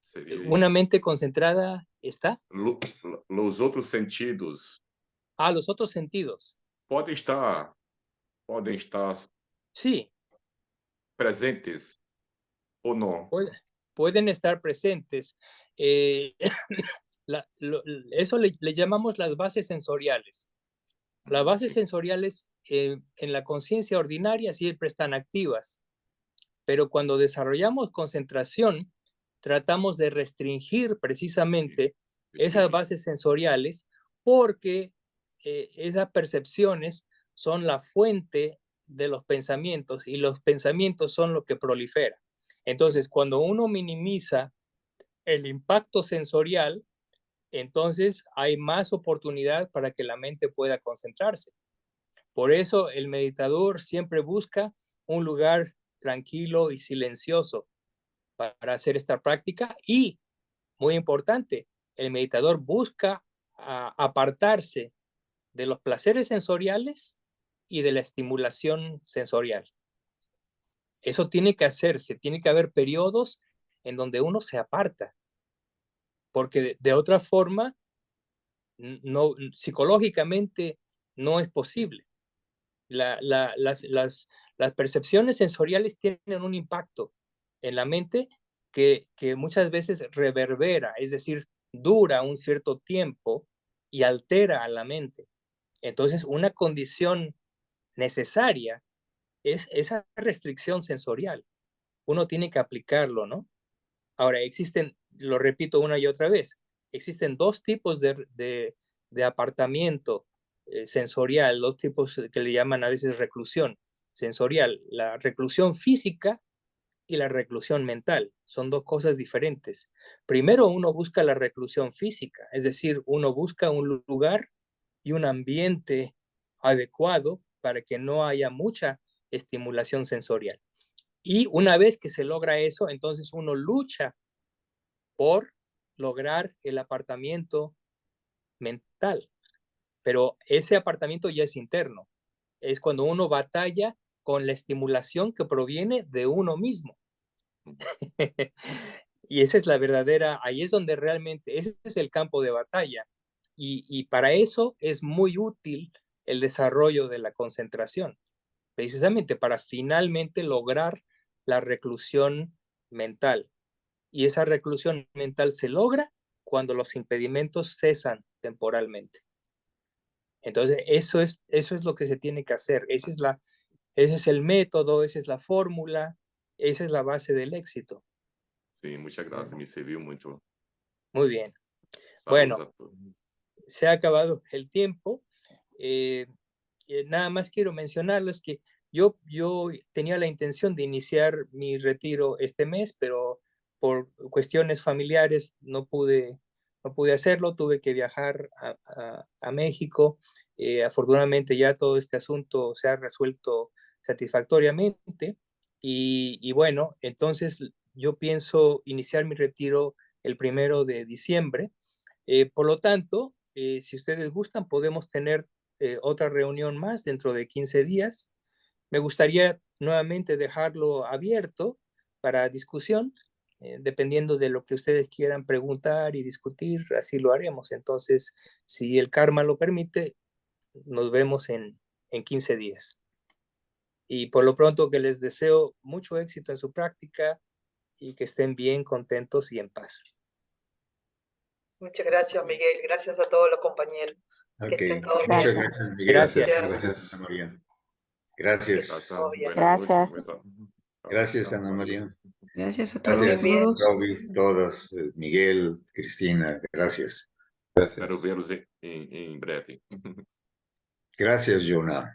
Seria Una isso. mente concentrada está. Os outros sentidos Los otros sentidos. podem estar Sí, presentes ou não. pueden estar presentes. Eso le llamamos las bases sensoriales. Las bases Sí. sensoriales en la conciencia ordinaria siempre están activas, pero cuando desarrollamos concentración, tratamos de restringir precisamente esas bases sensoriales porque esas percepciones son la fuente de los pensamientos y los pensamientos son lo que prolifera. Entonces, cuando uno minimiza el impacto sensorial, entonces hay más oportunidad para que la mente pueda concentrarse. Por eso el meditador siempre busca un lugar tranquilo y silencioso para hacer esta práctica y, muy importante, el meditador busca apartarse de los placeres sensoriales y de la estimulación sensorial. Eso tiene que hacerse, tiene que haber periodos en donde uno se aparta, porque de otra forma, no, psicológicamente no es posible. Las percepciones sensoriales tienen un impacto en la mente que muchas veces reverbera, es decir, dura un cierto tiempo y altera a la mente. Entonces, una condición necesaria es esa restricción sensorial. Uno tiene que aplicarlo, ¿no? Ahora, lo repito una y otra vez, existen dos tipos de apartamiento sensorial, dos tipos que le llaman a veces reclusión sensorial, la reclusión física y la reclusión mental. Son dos cosas diferentes. Primero uno busca la reclusión física, es decir, uno busca un lugar y un ambiente adecuado para que no haya mucha estimulación sensorial. Y una vez que se logra eso, entonces uno lucha por lograr el apartamiento mental. Pero ese apartamiento ya es interno. Es cuando uno batalla con la estimulación que proviene de uno mismo. Y esa es la verdadera, ahí es donde realmente, ese es el campo de batalla. Y para eso es muy útil el desarrollo de la concentración, precisamente para finalmente lograr la reclusión mental. Y esa reclusión mental se logra cuando los impedimentos cesan temporalmente. Entonces, eso es lo que se tiene que hacer. Ese es el método, esa es la fórmula, esa es la base del éxito. Sí, muchas gracias, me sirvió mucho. Muy bien. Saludos Bueno, a todos. se ha acabado el tiempo. Nada más quiero mencionarles que yo tenía la intención de iniciar mi retiro este mes, pero por cuestiones familiares no pude hacerlo, tuve que viajar a México. Afortunadamente ya todo este asunto se ha resuelto satisfactoriamente y bueno, entonces yo pienso iniciar mi retiro el 1 de diciembre. Por lo tanto, si ustedes gustan, podemos tener otra reunión más dentro de 15 días. Me gustaría nuevamente dejarlo abierto para discusión, dependiendo de lo que ustedes quieran preguntar y discutir, así lo haremos. Entonces, si el karma lo permite, nos vemos en 15 días. Y por lo pronto que les deseo mucho éxito en su práctica y que estén bien, contentos y en paz. Muchas gracias, Miguel. Gracias a todos los compañeros. Ok, Que estén todos muchas bien. gracias, Miguel. Gracias. Gracias. Ana María. Que Gracias. estén Gracias. todos bien. Buenas Gracias. noches. Gracias, Ana María. Gracias a todos. Gracias, Bien. Robis, todos, Miguel, Cristina, gracias. Espero Gracias. verlos em breve. Gracias, Jonah.